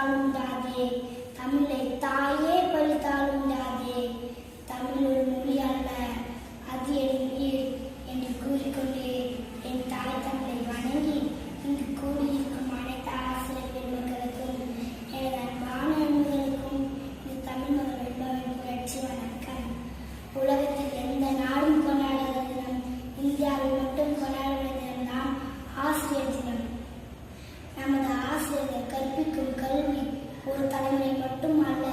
பழித்தாலுண்டாதே, தமிழை தாயே பழித்தாலுண்டாதே. தமிழ் ஒரு மொழி அல்ல, அது என் உயிர் என்று கூறிக்கொண்டே என் தாய் தமிழை வணங்கி இங்கு கூடியிருக்கும் அனைத்து ஆசிரியர் பெருமக்களுக்கும் எனது அன்பான அன்புகளுக்கும் இந்த தமிழ் மகள் வெண்பாவின் புரட்சி வணக்கம். உலகத்தில் எந்த நாடும் கொண்டாடாத தினம் இந்தியாவில் மட்டும் கொண்டாடுகிற தினம்தான் ஆசிரியர் தினம். நமது ஆசிரியர்கள் கற்பிக்கும் கல்வி ஒரு தலைமுறை மட்டும் அல்ல,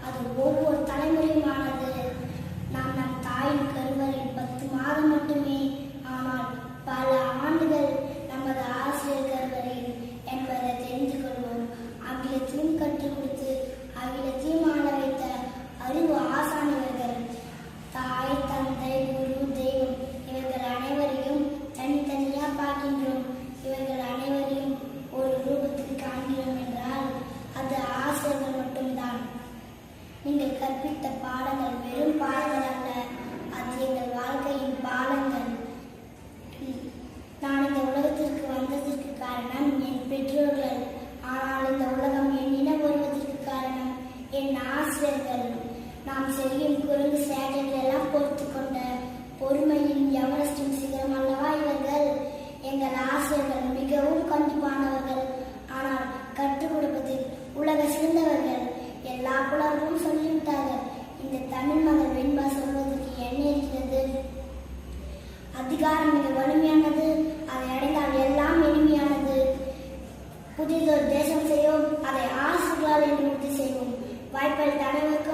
அது ஒவ்வொரு தலைமுறையுமானது. நாம் நம் தாயின் கருவறையில் 10 மாதம் மட்டுமே, ஆனால் பல ஆண்டுகள் நமது ஆசிரியர் கருவறையில் என்பதை தெரிந்து கொள்வோம். ஆங்கிலத்தையும் கற்றுக் கொடுத்து ஆங்கிலத்தையும் ஆள வைத்த அறிவு ஆசான் இவர்கள். தாய், தந்தை, குரு, தெய்வம் இவர்கள் அனைவரையும் தனித்தனியாக பார்க்கின்றோம். இவர்கள் அனைவரையும் ஒரு ரூபத்தில் காண்கிறோம் என்றால் அது ஆசிரியர்கள் மட்டும்தான். நீங்கள் கற்பித்த பாடங்கள் வெறும் பாடங்கள் அல்ல, அது எங்கள் வாழ்க்கையின் பாடங்கள். நான் இந்த உலகத்திற்கு வந்ததற்கு காரணம் என் பெற்றோர்கள், ஆனால் இந்த உலகம் என்னிடம் வருவதற்கு காரணம் என் ஆசிரியர்கள். நாம் செய்யும் குறுங்கு சேட்டைகள் எல்லாம் பொறுத்து கொண்ட பொறுமையின் எவரெஸ்டின் சிகரம் அல்லவா இவர்கள். எங்கள் ஆசிரியர்கள் மிகவும் கண்டிப்பானவர்கள், ஆனால் கற்றுக் கொடுப்பதில் உலக சிறந்தவர்கள். எல்லா புலர்களும் சொல்லிவிட்டார்கள். இந்த தமிழ் மகள் வெண்பா சொல்வதற்கு என்ன இருக்கிறது? அதிகாரம் மிக வலிமையானது, அதை அடைந்தால் எல்லாம் எளிமையானது. புதியதொரு தேசம் செய்வோம், அதை ஆசிரியர்களால் என்று உறுதி செய்வோம். வாய்ப்பளித்த அனைவருக்கும்